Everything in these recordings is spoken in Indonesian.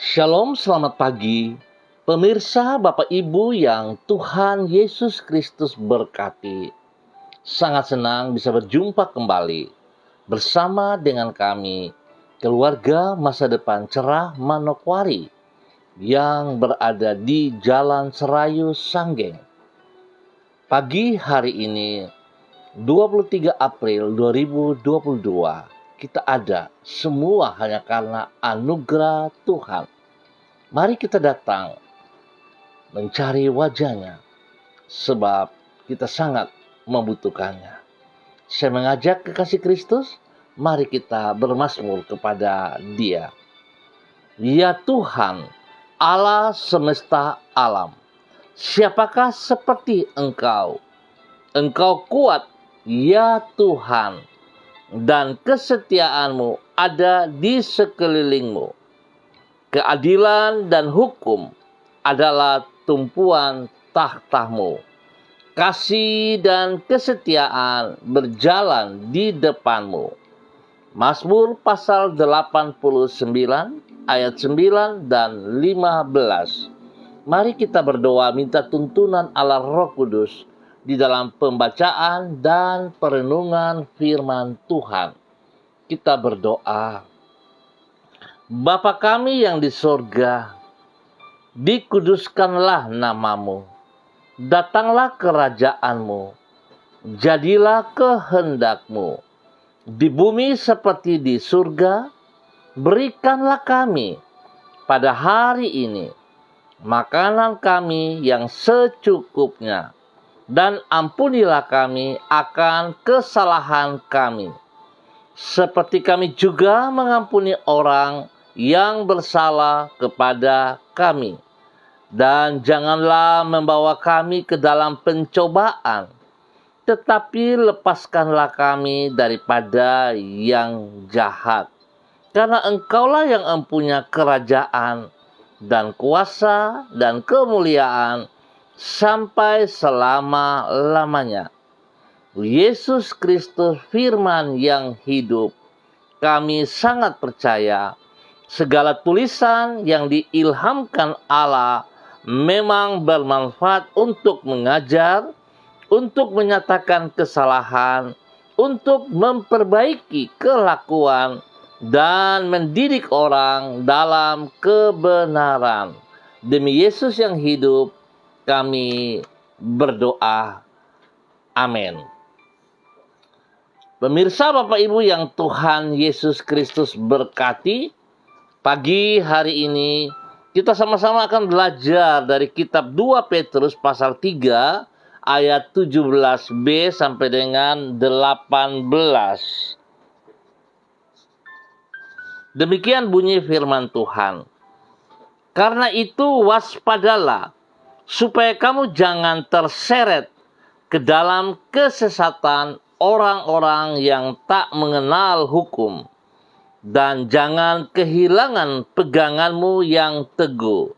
Shalom, selamat pagi. Pemirsa, Bapak Ibu yang Tuhan Yesus Kristus berkati. Sangat senang bisa berjumpa kembali bersama dengan kami, keluarga masa depan cerah Manokwari yang berada di Jalan Serayu Sanggeng. Pagi hari ini, 23 April 2022, kita ada semua hanya karena anugerah Tuhan. Mari kita datang mencari wajah-Nya, sebab kita sangat membutuhkannya. Saya mengajak kekasih Kristus, mari kita bermazmur kepada Dia. Ya Tuhan, Allah semesta alam, siapakah seperti Engkau? Engkau kuat, ya Tuhan, dan kesetiaan-Mu ada di sekeliling-Mu. Keadilan dan hukum adalah tumpuan takhta-Mu. Kasih dan kesetiaan berjalan di depan-Mu. Mazmur pasal 89 ayat 9 dan 15. Mari kita berdoa minta tuntunan Allah Roh Kudus di dalam pembacaan dan perenungan firman Tuhan. Kita berdoa. Bapa kami yang di sorga, dikuduskanlah nama-Mu. Datanglah kerajaan-Mu. Jadilah kehendak-Mu. Di bumi seperti di surga, berikanlah kami pada hari ini makanan kami yang secukupnya. Dan ampunilah kami akan kesalahan kami, seperti kami juga mengampuni orang yang bersalah kepada kami. Dan janganlah membawa kami ke dalam pencobaan, tetapi lepaskanlah kami daripada yang jahat. Karena Engkaulah yang mempunyai kerajaan dan kuasa dan kemuliaan sampai selama-lamanya. Yesus Kristus firman yang hidup, kami sangat percaya segala tulisan yang diilhamkan Allah memang bermanfaat untuk mengajar, untuk menyatakan kesalahan, untuk memperbaiki kelakuan, dan mendidik orang dalam kebenaran. Demi Yesus yang hidup, kami berdoa. Amin. Pemirsa, Bapak Ibu yang Tuhan Yesus Kristus berkati, pagi hari ini kita sama-sama akan belajar dari kitab 2 Petrus pasal 3 ayat 17b sampai dengan 18. Demikian bunyi firman Tuhan. Karena itu waspadalah, supaya kamu jangan terseret ke dalam kesesatan orang-orang yang tak mengenal hukum, dan jangan kehilangan peganganmu yang teguh.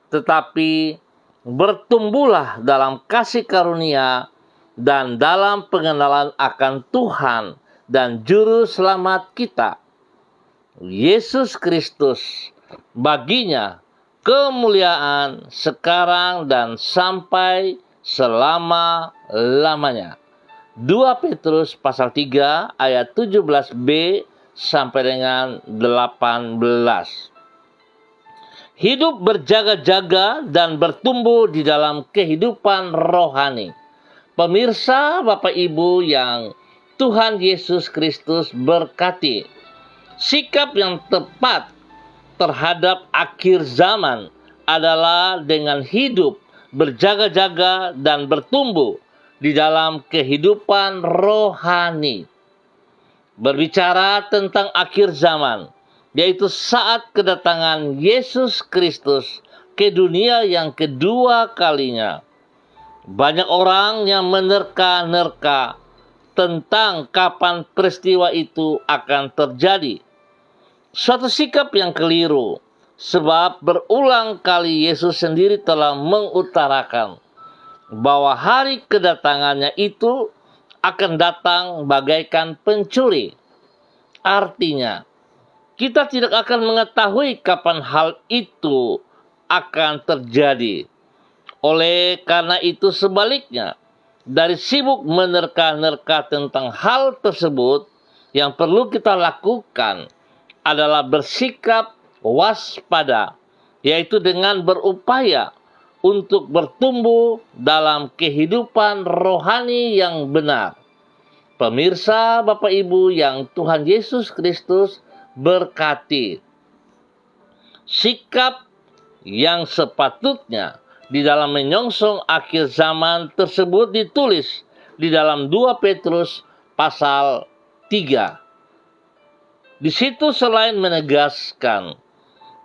Tetapi bertumbuhlah dalam kasih karunia dan dalam pengenalan akan Tuhan dan Juru Selamat kita, Yesus Kristus. Baginya kemuliaan sekarang dan sampai selama-lamanya. 2 Petrus pasal 3 ayat 17b sampai dengan 18. Hidup berjaga-jaga dan bertumbuh di dalam kehidupan rohani. Pemirsa, Bapak Ibu yang Tuhan Yesus Kristus berkati, sikap yang tepat terhadap akhir zaman adalah dengan hidup berjaga-jaga dan bertumbuh di dalam kehidupan rohani. Berbicara tentang akhir zaman, yaitu saat kedatangan Yesus Kristus ke dunia yang kedua kalinya. Banyak orang yang menerka-nerka tentang kapan peristiwa itu akan terjadi. Suatu sikap yang keliru, sebab berulang kali Yesus sendiri telah mengutarakan bahwa hari kedatangannya itu akan datang bagaikan pencuri. Artinya, kita tidak akan mengetahui kapan hal itu akan terjadi. Oleh karena itu sebaliknya, dari sibuk menerka-nerka tentang hal tersebut, yang perlu kita lakukan adalah bersikap waspada, yaitu dengan berupaya untuk bertumbuh dalam kehidupan rohani yang benar. Pemirsa, Bapak Ibu yang Tuhan Yesus Kristus berkati, sikap yang sepatutnya di dalam menyongsong akhir zaman tersebut ditulis di dalam 2 Petrus pasal 3. Di situ selain menegaskan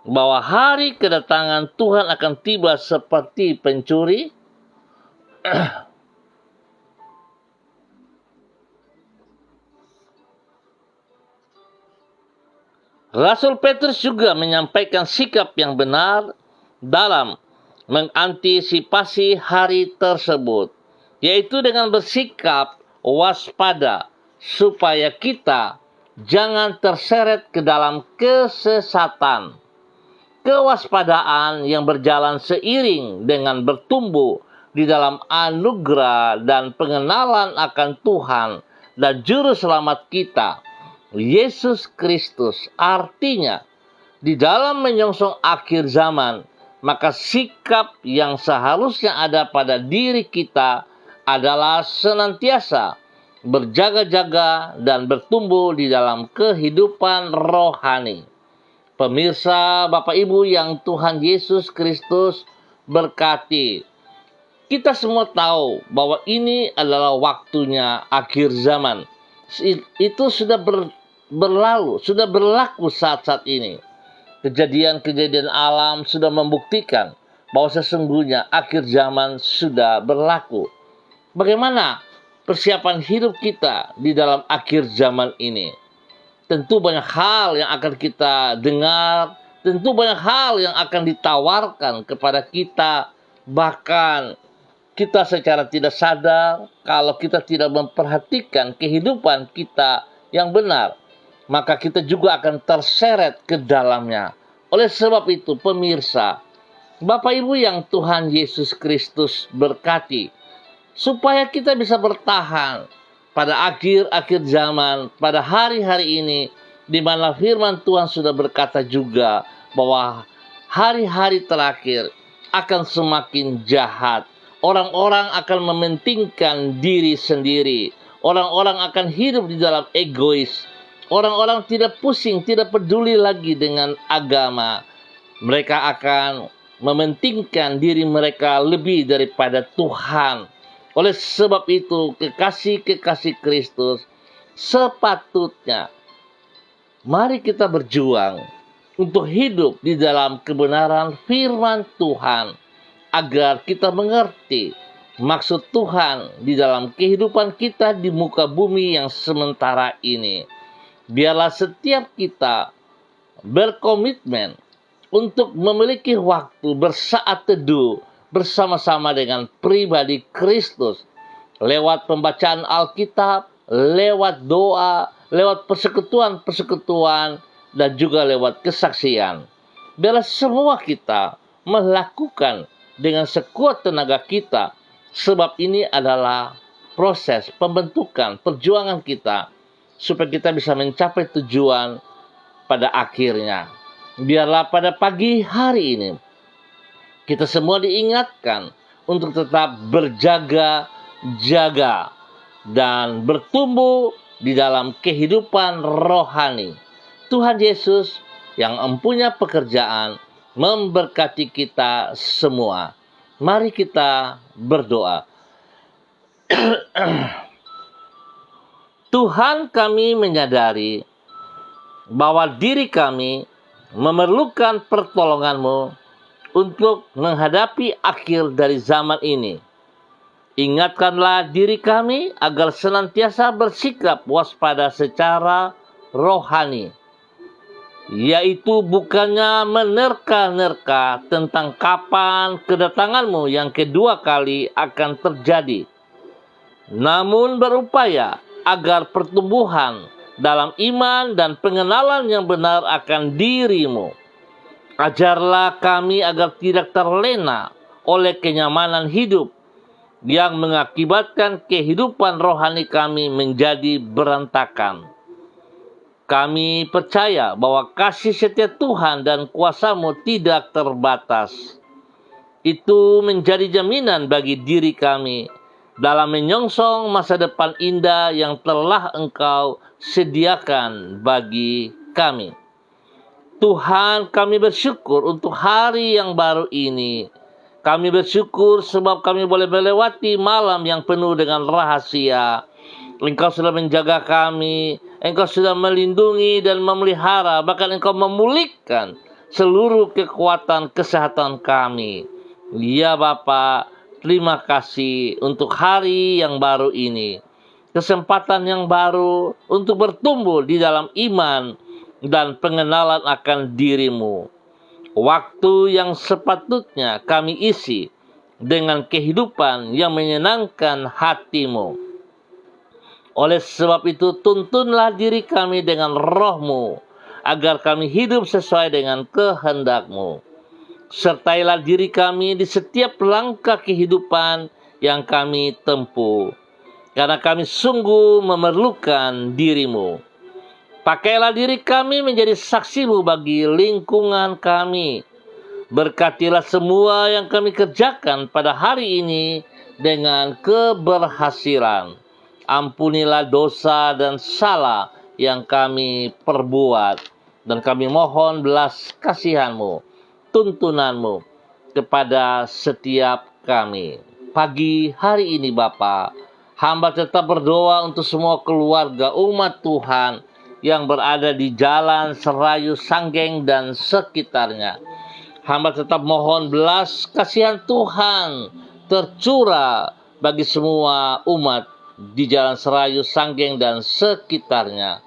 bahwa hari kedatangan Tuhan akan tiba seperti pencuri, Rasul Petrus juga menyampaikan sikap yang benar dalam mengantisipasi hari tersebut, yaitu dengan bersikap waspada supaya kita jangan terseret ke dalam kesesatan. Kewaspadaan yang berjalan seiring dengan bertumbuh di dalam anugerah dan pengenalan akan Tuhan dan Juru Selamat kita, Yesus Kristus. Artinya, di dalam menyongsong akhir zaman, maka sikap yang seharusnya ada pada diri kita adalah senantiasa berjaga-jaga dan bertumbuh di dalam kehidupan rohani. Pemirsa, Bapak Ibu yang Tuhan Yesus Kristus berkati, kita semua tahu bahwa ini adalah waktunya akhir zaman. Itu sudah berlalu, sudah berlaku saat-saat ini. Kejadian-kejadian alam sudah membuktikan bahwa sesungguhnya akhir zaman sudah berlaku. Bagaimana persiapan hidup kita di dalam akhir zaman ini? Tentu banyak hal yang akan kita dengar, tentu banyak hal yang akan ditawarkan kepada kita, bahkan kita secara tidak sadar, kalau kita tidak memperhatikan kehidupan kita yang benar, maka kita juga akan terseret ke dalamnya. Oleh sebab itu, pemirsa, Bapak Ibu yang Tuhan Yesus Kristus berkati, supaya kita bisa bertahan pada akhir-akhir zaman, pada hari-hari ini, di mana firman Tuhan sudah berkata juga bahwa hari-hari terakhir akan semakin jahat. Orang-orang akan mementingkan diri sendiri. Orang-orang akan hidup di dalam egois. Orang-orang tidak pusing, tidak peduli lagi dengan agama. Mereka akan mementingkan diri mereka lebih daripada Tuhan. Oleh sebab itu, kekasih-kekasih Kristus, sepatutnya mari kita berjuang untuk hidup di dalam kebenaran firman Tuhan, agar kita mengerti maksud Tuhan di dalam kehidupan kita di muka bumi yang sementara ini. Biarlah setiap kita berkomitmen untuk memiliki waktu bersaat teduh bersama-sama dengan pribadi Kristus, lewat pembacaan Alkitab, lewat doa, lewat persekutuan-persekutuan, dan juga lewat kesaksian. Biarlah semua kita melakukan dengan sekuat tenaga kita, sebab ini adalah proses pembentukan perjuangan kita, supaya kita bisa mencapai tujuan pada akhirnya. Biarlah pada pagi hari ini, kita semua diingatkan untuk tetap berjaga-jaga dan bertumbuh di dalam kehidupan rohani. Tuhan Yesus yang mempunyai pekerjaan memberkati kita semua. Mari kita berdoa. Tuhan, kami menyadari bahwa diri kami memerlukan pertolongan-Mu untuk menghadapi akhir dari zaman ini. Ingatkanlah diri kami agar senantiasa bersikap waspada secara rohani, yaitu bukannya menerka-nerka tentang kapan kedatangan-Mu yang kedua kali akan terjadi, namun berupaya agar pertumbuhan dalam iman dan pengenalan yang benar akan diri-Mu. Ajarlah kami agar tidak terlena oleh kenyamanan hidup yang mengakibatkan kehidupan rohani kami menjadi berantakan. Kami percaya bahwa kasih setia Tuhan dan kuasa-Mu tidak terbatas. Itu menjadi jaminan bagi diri kami dalam menyongsong masa depan indah yang telah Engkau sediakan bagi kami. Tuhan, kami bersyukur untuk hari yang baru ini. Kami bersyukur sebab kami boleh melewati malam yang penuh dengan rahasia. Engkau sudah menjaga kami, Engkau sudah melindungi dan memelihara, bahkan Engkau memulihkan seluruh kekuatan kesehatan kami. Ya Bapa, terima kasih untuk hari yang baru ini. Kesempatan yang baru untuk bertumbuh di dalam iman dan pengenalan akan diri-Mu. Waktu yang sepatutnya kami isi dengan kehidupan yang menyenangkan hati-Mu. Oleh sebab itu, tuntunlah diri kami dengan roh-Mu, agar kami hidup sesuai dengan kehendak-Mu. Sertailah diri kami di setiap langkah kehidupan yang kami tempuh, karena kami sungguh memerlukan diri-Mu. Pakailah diri kami menjadi saksi-Mu bagi lingkungan kami. Berkatilah semua yang kami kerjakan pada hari ini dengan keberhasilan. Ampunilah dosa dan salah yang kami perbuat. Dan kami mohon belas kasihan-Mu, tuntunan-Mu kepada setiap kami. Pagi hari ini Bapa, hamba tetap berdoa untuk semua keluarga umat Tuhan yang berada di Jalan Serayu Sanggeng dan sekitarnya. Hamba tetap mohon belas kasihan Tuhan tercurah bagi semua umat di Jalan Serayu Sanggeng dan sekitarnya.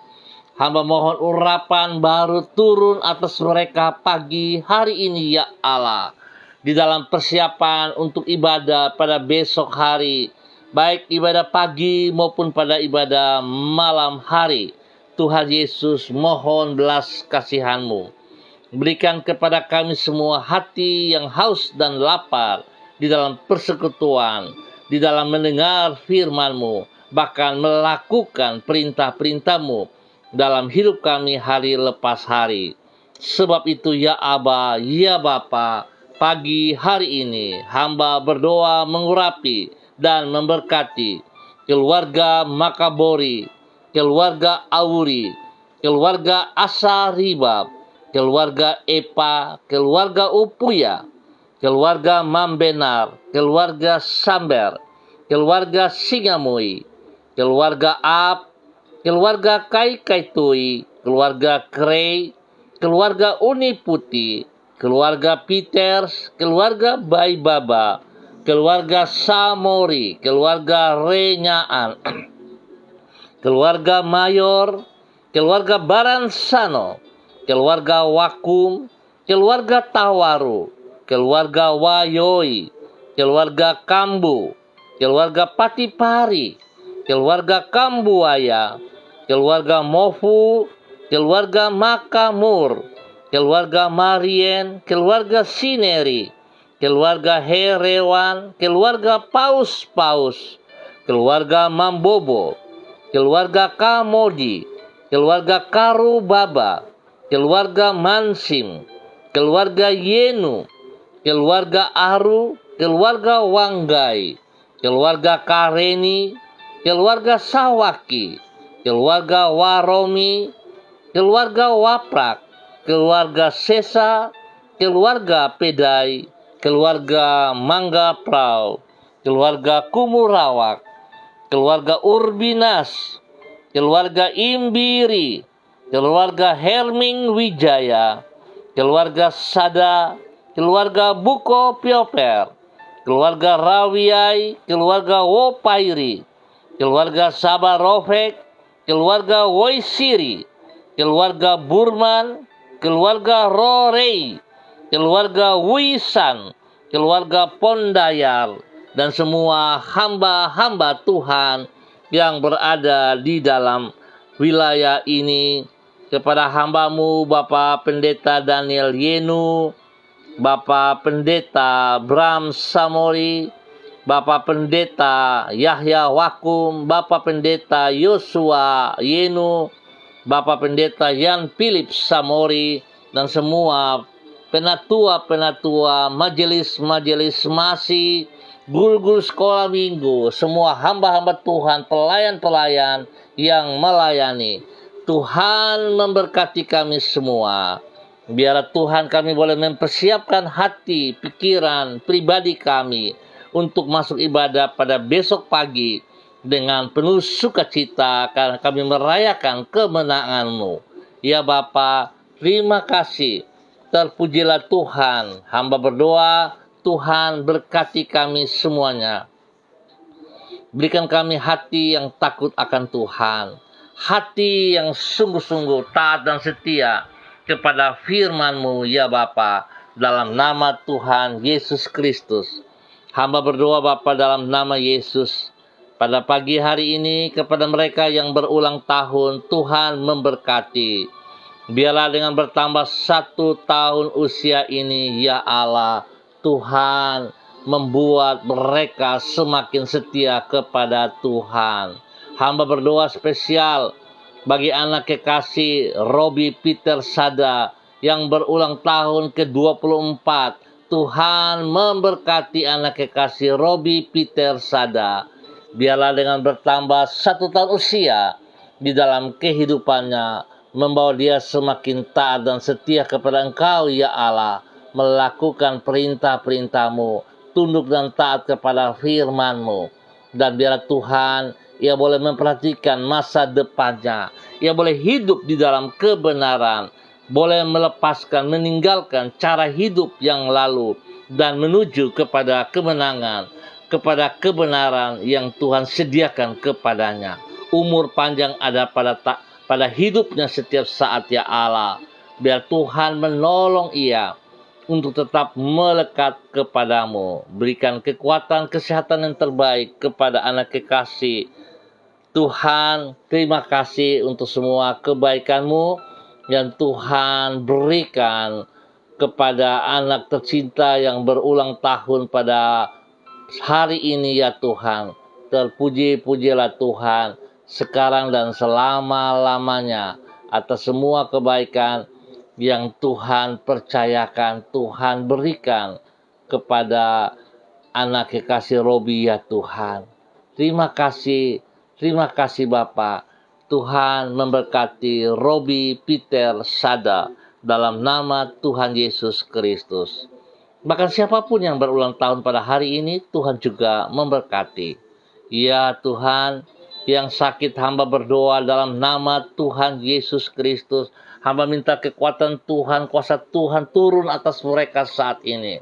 Hamba mohon urapan baru turun atas mereka pagi hari ini ya Allah, di dalam persiapan untuk ibadah pada besok hari, baik ibadah pagi maupun pada ibadah malam hari. Tuhan Yesus, mohon belas kasihan-Mu. Berikan kepada kami semua hati yang haus dan lapar di dalam persekutuan, di dalam mendengar firman-Mu, bahkan melakukan perintah-perintah-Mu dalam hidup kami hari lepas hari. Sebab itu ya Aba, ya Bapa, pagi hari ini hamba berdoa mengurapi dan memberkati keluarga Makabori, keluarga Auri, keluarga Asaribab, keluarga Epa, keluarga Upuya, keluarga Mambenar, keluarga Samber, keluarga Singamui, keluarga Ab, keluarga Kai Kaitui, keluarga Krei, keluarga Uni Putih, keluarga Peters, keluarga Bai Baba, keluarga Samori, keluarga Renyaan, keluarga Mayor, keluarga Baransano, keluarga Wakum, keluarga Tawaru, keluarga Wayoi, keluarga Kambu, keluarga Patipari, keluarga Kambuaya, keluarga Mofu, keluarga Makamur, keluarga Marien, keluarga Sineri, keluarga Herewan, keluarga Paus-Paus, keluarga Mambobo, keluarga Kamodi, keluarga Karubaba, keluarga Mansim, keluarga Yenu, keluarga Aru, keluarga Wanggai, keluarga Kareni, keluarga Sawaki, keluarga Waromi, keluarga Waprak, keluarga Sesa, keluarga Pedai, keluarga Mangga Prau, keluarga Kumurawak, keluarga Urbinas, keluarga Imbiri, keluarga Herming Wijaya, keluarga Sada, keluarga Buko Pioper, keluarga Rawiai, keluarga Wopairi, keluarga Sabarofek, keluarga Woisiri, keluarga Burman, keluarga Rorei, keluarga Wisan, keluarga Pondayar, dan semua hamba-hamba Tuhan yang berada di dalam wilayah ini, kepada hamba-Mu Bapak Pendeta Daniel Yenu, Bapak Pendeta Bram Samori, Bapak Pendeta Yahya Wakum, Bapak Pendeta Yosua Yenu, Bapak Pendeta Yan Philip Samori, dan semua penatua-penatua, majelis-majelis masih, guru-guru sekolah minggu, semua hamba-hamba Tuhan, pelayan-pelayan yang melayani. Tuhan memberkati kami semua. Biarlah Tuhan kami boleh mempersiapkan hati, pikiran, pribadi kami untuk masuk ibadah pada besok pagi dengan penuh sukacita karena kami merayakan kemenangan-Mu. Ya Bapa, terima kasih. Terpujilah Tuhan. Hamba berdoa, Tuhan berkati kami semuanya. Berikan kami hati yang takut akan Tuhan. Hati yang sungguh-sungguh taat dan setia kepada firman-Mu, ya Bapa, dalam nama Tuhan Yesus Kristus. Hamba berdoa Bapa dalam nama Yesus. Pada pagi hari ini kepada mereka yang berulang tahun, Tuhan memberkati. Biarlah dengan bertambah 1 tahun usia ini, ya Allah, Tuhan membuat mereka semakin setia kepada Tuhan. Hamba berdoa spesial bagi anak kekasih Robi Peter Sada yang berulang tahun ke-24. Tuhan memberkati anak kekasih Robi Peter Sada. Biarlah dengan bertambah 1 tahun usia di dalam kehidupannya, membawa dia semakin taat dan setia kepada Engkau, ya Allah, melakukan perintah-perintah-Mu, tunduk dan taat kepada firman-Mu. Dan biarlah Tuhan, ia boleh memperhatikan masa depannya. Ia boleh hidup di dalam kebenaran, boleh melepaskan, meninggalkan cara hidup yang lalu, dan menuju kepada kemenangan, kepada kebenaran yang Tuhan sediakan kepadanya. Umur panjang ada pada hidupnya setiap saat, ya Allah. Biar Tuhan menolong ia untuk tetap melekat kepadamu. Berikan kekuatan, kesehatan yang terbaik kepada anak kekasih. Tuhan, terima kasih untuk semua kebaikan-Mu yang Tuhan berikan kepada anak tercinta yang berulang tahun pada hari ini, ya Tuhan. Terpuji-pujilah Tuhan sekarang dan selama-lamanya atas semua kebaikan yang Tuhan percayakan, Tuhan berikan kepada anak kekasih Robi, ya Tuhan. Terima kasih Bapa. Tuhan memberkati Robi Peter Sada dalam nama Tuhan Yesus Kristus. Bahkan siapapun yang berulang tahun pada hari ini, Tuhan juga memberkati. Ya Tuhan, yang sakit hamba berdoa dalam nama Tuhan Yesus Kristus. Hamba minta kekuatan Tuhan, kuasa Tuhan turun atas mereka saat ini.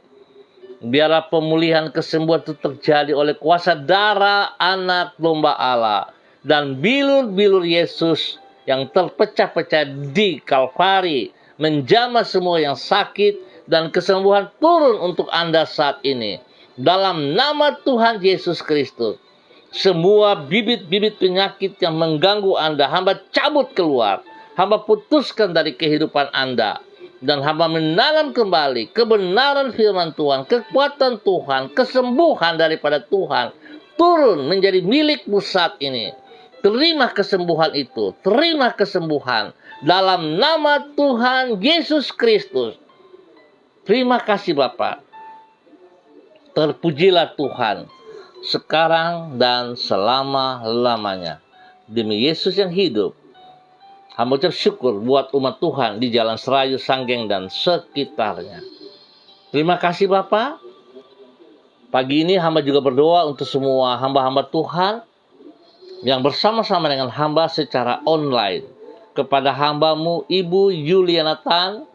Biarlah pemulihan kesembuhan itu terjadi oleh kuasa darah anak domba Allah. Dan bilur-bilur Yesus yang terpecah-pecah di Kalvari menjamah semua yang sakit, dan kesembuhan turun untuk Anda saat ini. Dalam nama Tuhan Yesus Kristus. Semua bibit-bibit penyakit yang mengganggu Anda, hamba cabut keluar. Hamba putuskan dari kehidupan Anda. Dan hamba menanam kembali kebenaran firman Tuhan, kekuatan Tuhan, kesembuhan daripada Tuhan. Turun menjadi milikmu saat ini. Terima kesembuhan itu. Terima kesembuhan. Dalam nama Tuhan Yesus Kristus. Terima kasih Bapa. Terpujilah Tuhan. Sekarang dan selama-lamanya. Demi Yesus yang hidup. Hamba ucap syukur buat umat Tuhan di Jalan Serayu, Sanggeng, dan sekitarnya. Terima kasih Bapa. Pagi ini hamba juga berdoa untuk semua hamba-hamba Tuhan yang bersama-sama dengan hamba secara online. Kepada hamba-Mu Ibu Yuliana Tan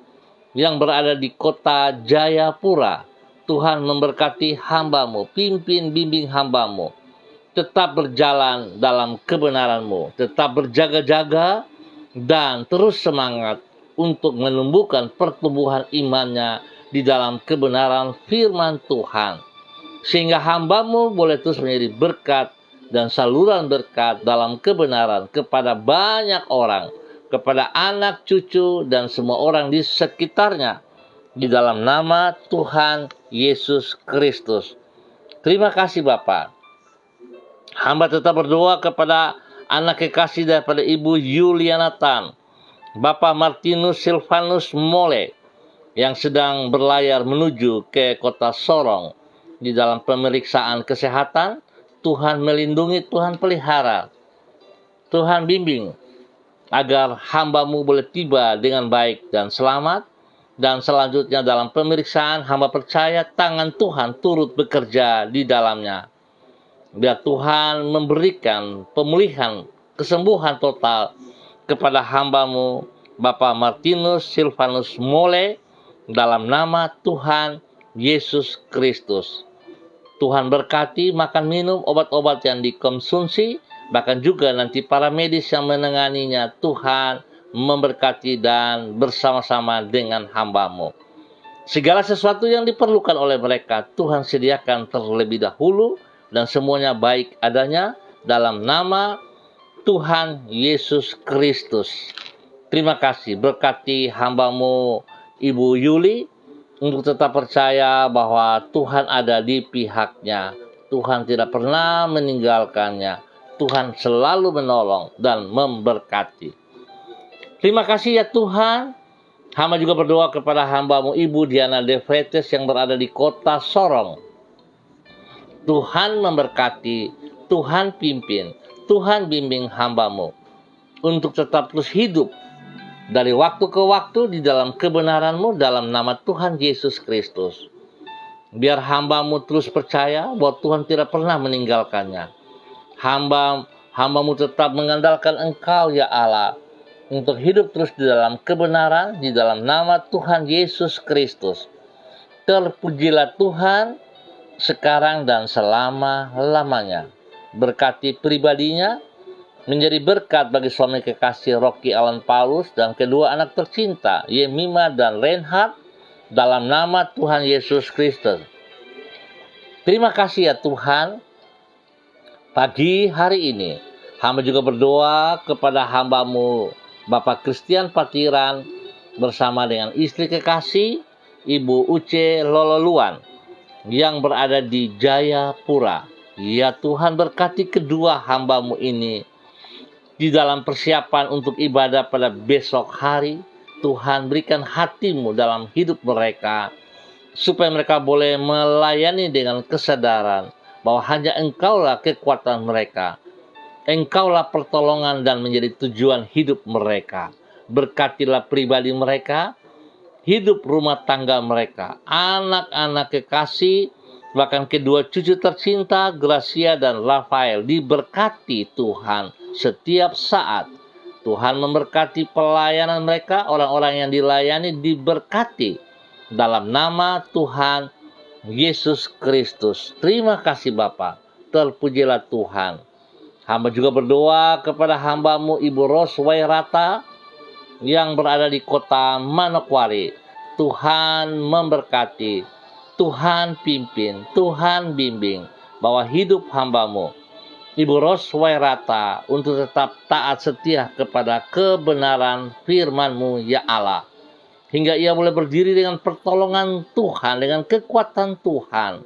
yang berada di kota Jayapura. Tuhan memberkati hamba-Mu, pimpin bimbing hamba-Mu. Tetap berjalan dalam kebenaran-Mu, tetap berjaga-jaga dan terus semangat untuk menumbuhkan pertumbuhan imannya di dalam kebenaran firman Tuhan. Sehingga hamba-Mu boleh terus menjadi berkat dan saluran berkat dalam kebenaran kepada banyak orang, kepada anak cucu dan semua orang di sekitarnya, di dalam nama Tuhan Yesus Kristus. Terima kasih Bapa. Hamba tetap berdoa kepada anak kekasih daripada Ibu Yuliana Tan, Bapak Martinus Silvanus Mole, yang sedang berlayar menuju ke kota Sorong di dalam pemeriksaan kesehatan. Tuhan melindungi, Tuhan pelihara, Tuhan bimbing agar hamba-Mu boleh tiba dengan baik dan selamat. Dan selanjutnya dalam pemeriksaan, hamba percaya tangan Tuhan turut bekerja di dalamnya. Biar Tuhan memberikan pemulihan, kesembuhan total kepada hamba-Mu Bapak Martinus Silvanus Mole, dalam nama Tuhan Yesus Kristus. Tuhan berkati makan minum obat-obat yang dikonsumsi, bahkan juga nanti para medis yang menanganinya. Tuhan memberkati dan bersama-sama dengan hamba-Mu. Segala sesuatu yang diperlukan oleh mereka, Tuhan sediakan terlebih dahulu, dan semuanya baik adanya dalam nama Tuhan Yesus Kristus. Terima kasih, berkati hamba-Mu Ibu Yuli untuk tetap percaya bahwa Tuhan ada di pihaknya. Tuhan tidak pernah meninggalkannya. Tuhan selalu menolong dan memberkati. Terima kasih ya Tuhan. Hamba juga berdoa kepada hamba-Mu Ibu Diana De Vretes yang berada di kota Sorong. Tuhan memberkati, Tuhan pimpin, Tuhan bimbing hamba-Mu untuk tetap terus hidup dari waktu ke waktu di dalam kebenaran-Mu dalam nama Tuhan Yesus Kristus. Biar hamba-Mu terus percaya bahwa Tuhan tidak pernah meninggalkannya. Hamba-Mu tetap mengandalkan Engkau ya Allah, untuk hidup terus di dalam kebenaran di dalam nama Tuhan Yesus Kristus. Terpujilah Tuhan sekarang dan selama-lamanya. Berkati pribadinya, menjadi berkat bagi suami kekasih Rocky Alan Paulus dan kedua anak tercinta Yemima dan Reinhard, dalam nama Tuhan Yesus Kristus. Terima kasih ya Tuhan. Pagi hari ini hamba juga berdoa kepada hamba-Mu Bapak Christian Patiran bersama dengan istri kekasih Ibu Uce Lololuan yang berada di Jayapura. Ya Tuhan, berkati kedua hamba-Mu ini di dalam persiapan untuk ibadah pada besok hari. Tuhan, berikan hati-Mu dalam hidup mereka, supaya mereka boleh melayani dengan kesadaran bahwa hanya Engkaulah kekuatan mereka. Engkaulah pertolongan dan menjadi tujuan hidup mereka. Berkatilah pribadi mereka, hidup rumah tangga mereka, anak-anak kekasih, bahkan kedua cucu tercinta Gracia dan Rafael diberkati Tuhan setiap saat. Tuhan memberkati pelayanan mereka, orang-orang yang dilayani diberkati dalam nama Tuhan Yesus Kristus. Terima kasih Bapa, terpujilah Tuhan. Hamba juga berdoa kepada hamba-Mu Ibu Ros Wairata yang berada di kota Manokwari. Tuhan memberkati, Tuhan pimpin, Tuhan bimbing bahwa hidup hamba-Mu Ibu Ros Wairata untuk tetap taat setia kepada kebenaran firman-Mu ya Allah, hingga ia boleh berdiri dengan pertolongan Tuhan, dengan kekuatan Tuhan,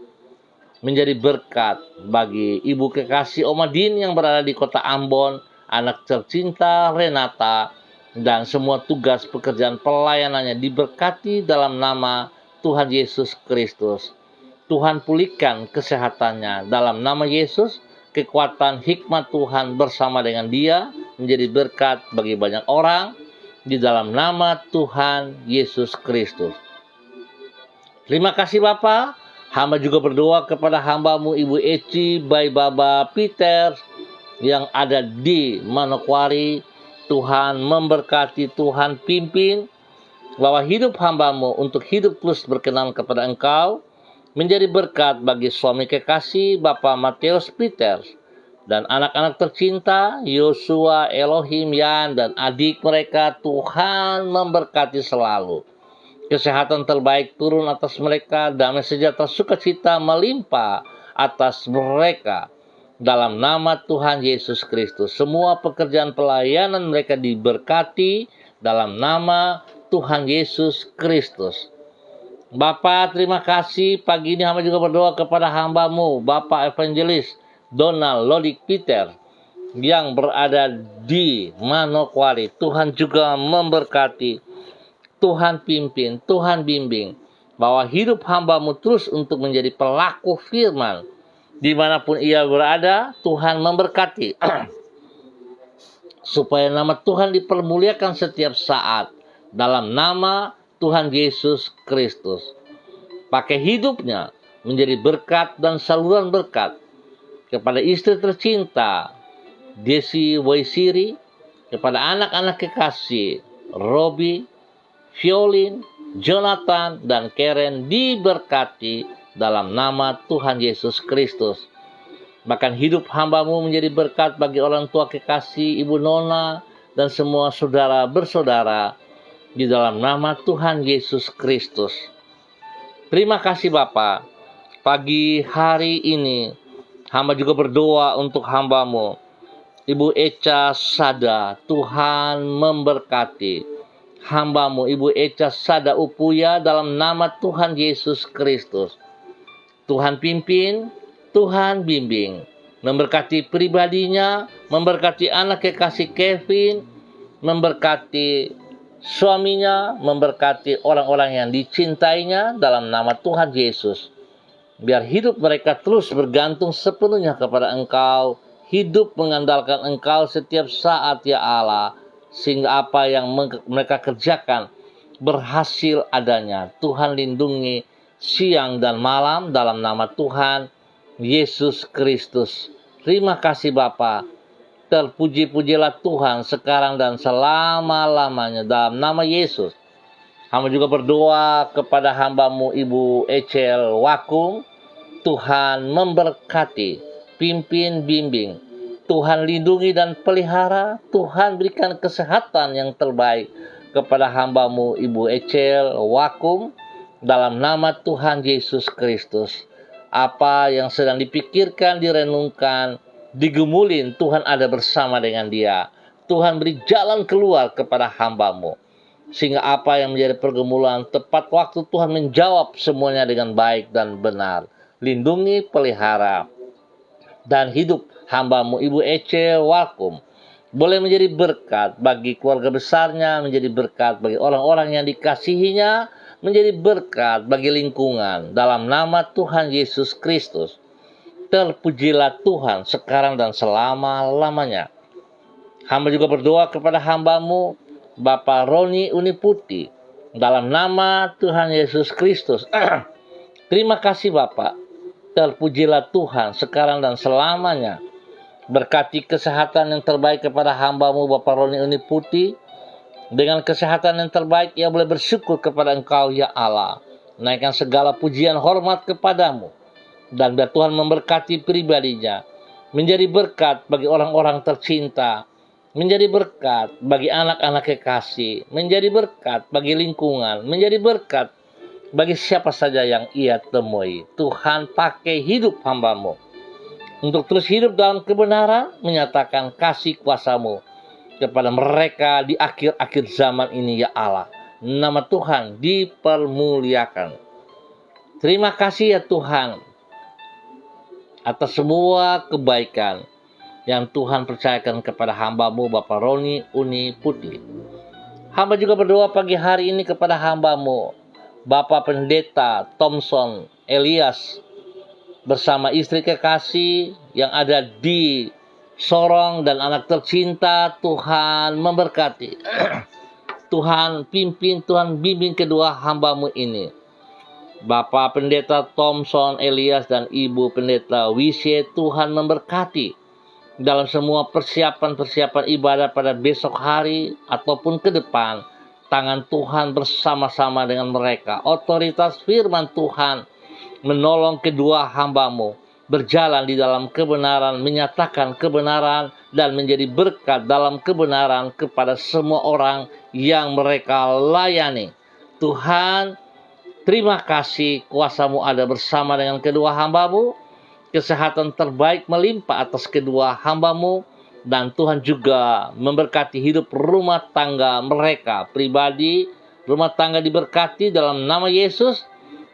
menjadi berkat bagi Ibu kekasih Omadin yang berada di kota Ambon, anak tercinta Renata, dan semua tugas pekerjaan pelayanannya diberkati dalam nama Tuhan Yesus Kristus. Tuhan pulihkan kesehatannya dalam nama Yesus. Kekuatan hikmat Tuhan bersama dengan dia menjadi berkat bagi banyak orang di dalam nama Tuhan Yesus Kristus. Terima kasih Bapa. Hamba juga berdoa kepada hamba-Mu Ibu Eci Baibaba Peter yang ada di Manokwari. Tuhan memberkati, Tuhan pimpin bahwa hidup hamba-Mu untuk hidup terus berkenan kepada Engkau, menjadi berkat bagi suami kekasih Bapak Matius Peters dan anak-anak tercinta Yosua, Elohim, Yan, dan adik mereka. Tuhan memberkati selalu. Kesehatan terbaik turun atas mereka, damai sejahtera sukacita melimpah atas mereka. dalam nama Tuhan Yesus Kristus. Semua pekerjaan pelayanan mereka diberkati dalam nama Tuhan Yesus Kristus. Bapa, terima kasih. Pagi ini hamba juga berdoa kepada hamba-Mu, Bapak Evangelis Donald Lodik Peter, yang berada di Manokwari. Tuhan juga memberkati, Tuhan pimpin, Tuhan bimbing, bahwa hidup hamba-Mu terus untuk menjadi pelaku firman. Dimanapun ia berada, Tuhan memberkati. Supaya nama Tuhan dipermuliakan setiap saat. Dalam nama Tuhan Yesus Kristus. Pakai hidupnya menjadi berkat dan saluran berkat kepada istri tercinta Desi Waisiri, kepada anak-anak kekasih Robi, Violin, Jonathan, dan Karen, diberkati dalam nama Tuhan Yesus Kristus. Bahkan hidup hamba-Mu menjadi berkat bagi orang tua kekasih Ibu Nona dan semua saudara bersaudara di dalam nama Tuhan Yesus Kristus. Terima kasih Bapa. Pagi hari ini hamba juga berdoa untuk hamba-Mu, Ibu Echa Sada. Tuhan memberkati hamba-Mu, Ibu Echa Sada Upuya, dalam nama Tuhan Yesus Kristus. Tuhan pimpin, Tuhan bimbing, memberkati pribadinya, memberkati anak kekasih Kevin, memberkati suaminya, memberkati orang-orang yang dicintainya dalam nama Tuhan Yesus. Biar hidup mereka terus bergantung sepenuhnya kepada Engkau, hidup mengandalkan Engkau setiap saat ya Allah, sehingga apa yang mereka kerjakan berhasil adanya. Tuhan lindungi siang dan malam dalam nama Tuhan Yesus Kristus. Terima kasih Bapa. Terpuji-pujilah Tuhan sekarang dan selama-lamanya dalam nama Yesus. Hamba juga berdoa kepada hamba-Mu Ibu Echel Wakung. Tuhan memberkati, pimpin, bimbing. Tuhan lindungi dan pelihara. Tuhan berikan kesehatan yang terbaik kepada hamba-Mu Ibu Echel Wakung dalam nama Tuhan Yesus Kristus. Apa yang sedang dipikirkan, direnungkan, digemulin, Tuhan ada bersama dengan dia. Tuhan beri jalan keluar kepada hamba-Mu, sehingga apa yang menjadi pergumulan, tepat waktu Tuhan menjawab semuanya dengan baik dan benar. Lindungi, pelihara, dan hidup hamba-Mu Ibu Ece Walkum boleh menjadi berkat bagi keluarga besarnya, menjadi berkat bagi orang-orang yang dikasihinya, menjadi berkat bagi lingkungan dalam nama Tuhan Yesus Kristus. Terpujilah Tuhan sekarang dan selama-lamanya. Hamba juga berdoa kepada hamba-Mu Bapak Roni Uniputi dalam nama Tuhan Yesus Kristus. Terima kasih Bapak. Terpujilah Tuhan sekarang dan selamanya. Berkati kesehatan yang terbaik kepada hamba-Mu Bapak Roni Uniputi. Dengan kesehatan yang terbaik ia boleh bersyukur kepada Engkau ya Allah. Naikkan segala pujian hormat kepadamu. Dan biar Tuhan memberkati pribadinya, menjadi berkat bagi orang-orang tercinta, menjadi berkat bagi anak-anak kekasih, menjadi berkat bagi lingkungan, menjadi berkat bagi siapa saja yang ia temui. Tuhan pakai hidup hamba-Mu untuk terus hidup dalam kebenaran, menyatakan kasih kuasa-Mu kepada mereka di akhir-akhir zaman ini ya Allah. Nama Tuhan dipermuliakan. Terima kasih ya Tuhan atas semua kebaikan yang Tuhan percayakan kepada hamba-Mu Bapak Roni Uniputi. Hamba juga berdoa pagi hari ini kepada hamba-Mu Bapak Pendeta Thompson Elias bersama istri kekasih yang ada di Sorong dan anak tercinta. Tuhan memberkati. Tuhan pimpin, Tuhan bimbing kedua hamba-Mu ini, Bapak Pendeta Thompson Elias dan Ibu Pendeta Wisye. Tuhan memberkati dalam semua persiapan-persiapan ibadah pada besok hari ataupun ke depan. Tangan Tuhan bersama-sama dengan mereka. Otoritas firman Tuhan menolong kedua hamba-Mu berjalan di dalam kebenaran, menyatakan kebenaran, dan menjadi berkat dalam kebenaran kepada semua orang yang mereka layani. Tuhan, terima kasih kuasa-Mu ada bersama dengan kedua hamba-Mu. kesehatan terbaik melimpah atas kedua hamba-Mu, dan Tuhan juga memberkati hidup rumah tangga mereka pribadi, rumah tangga diberkati dalam nama Yesus,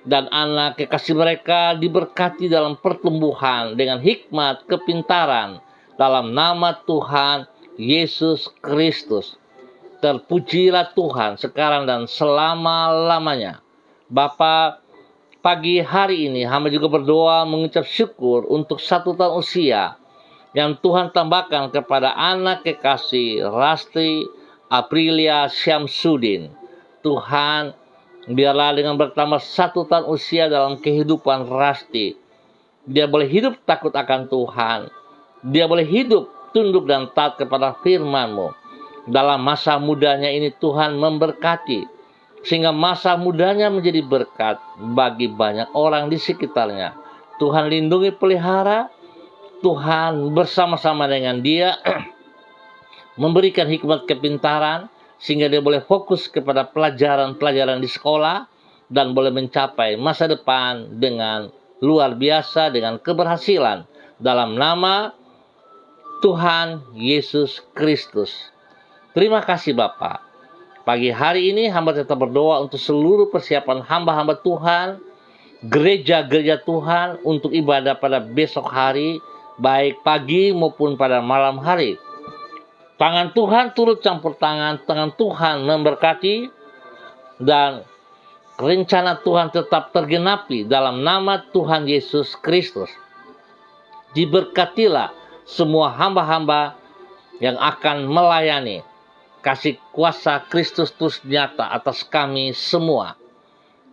dan anak kekasih mereka diberkati dalam pertumbuhan dengan hikmat kepintaran dalam nama Tuhan Yesus Kristus. Terpujilah Tuhan sekarang dan selama-lamanya. Bapa, pagi hari ini hamba juga berdoa mengucap syukur untuk 1 tahun usia yang Tuhan tambahkan kepada anak kekasih Rasti Aprilia Syamsuddin. Tuhan, biarlah dengan bertambah 1 tahun usia dalam kehidupan Rasti, dia boleh hidup takut akan Tuhan. Dia boleh hidup tunduk dan taat kepada firman-Mu. Dalam masa mudanya ini Tuhan memberkati, sehingga masa mudanya menjadi berkat bagi banyak orang di sekitarnya. Tuhan lindungi, pelihara, Tuhan bersama-sama dengan dia memberikan hikmat kepintaran sehingga dia boleh fokus kepada pelajaran-pelajaran di sekolah dan boleh mencapai masa depan dengan luar biasa, dengan keberhasilan dalam nama Tuhan Yesus Kristus. Terima kasih Bapa. Pagi hari ini hamba tetap berdoa untuk seluruh persiapan hamba-hamba Tuhan, gereja-gereja Tuhan untuk ibadah pada besok hari, baik pagi maupun pada malam hari. Tangan Tuhan turut campur tangan Tuhan memberkati, dan rencana Tuhan tetap tergenapi dalam nama Tuhan Yesus Kristus. Diberkatilah semua hamba-hamba yang akan melayani. Kasih kuasa Kristus terus nyata atas kami semua.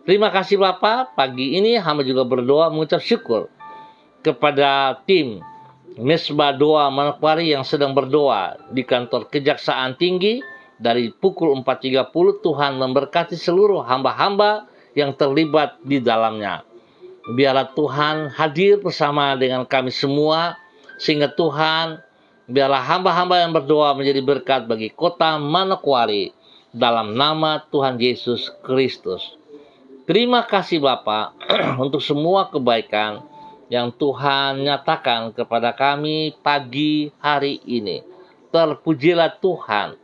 Terima kasih Bapa. Pagi ini hamba juga berdoa mengucap syukur kepada tim Mesbah Doa Manokwari yang sedang berdoa di kantor Kejaksaan Tinggi dari pukul 4.30. Tuhan memberkati seluruh hamba-hamba yang terlibat di dalamnya. Biarlah Tuhan hadir bersama dengan kami semua, sehingga Tuhan, biarlah hamba-hamba yang berdoa menjadi berkat bagi kota Manokwari dalam nama Tuhan Yesus Kristus. Terima kasih Bapa untuk semua kebaikan yang Tuhan nyatakan kepada kami pagi hari ini. Terpujilah Tuhan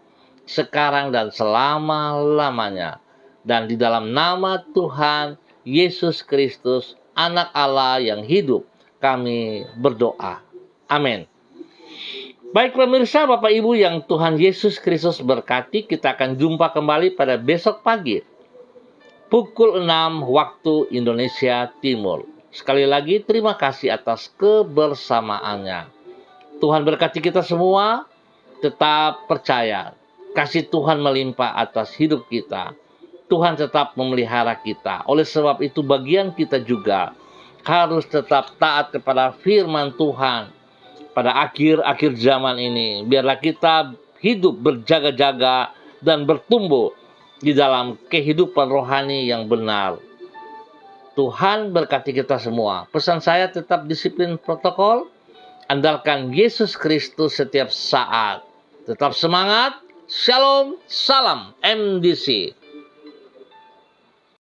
sekarang dan selama-lamanya. Dan di dalam nama Tuhan Yesus Kristus, Anak Allah yang hidup, kami berdoa. Amin. Baik pemirsa, Bapak Ibu yang Tuhan Yesus Kristus berkati, kita akan jumpa kembali pada besok pagi, pukul 6 waktu Indonesia Timur. Sekali lagi terima kasih atas kebersamaannya. Tuhan berkati kita semua, tetap percaya. Kasih Tuhan melimpah atas hidup kita. Tuhan tetap memelihara kita. Oleh sebab itu bagian kita juga harus tetap taat kepada firman Tuhan pada akhir-akhir zaman ini. Biarlah kita hidup berjaga-jaga dan bertumbuh di dalam kehidupan rohani yang benar. Tuhan berkati kita semua. Pesan saya tetap disiplin protokol. Andalkan Yesus Kristus setiap saat. Tetap semangat. Shalom, salam MDC.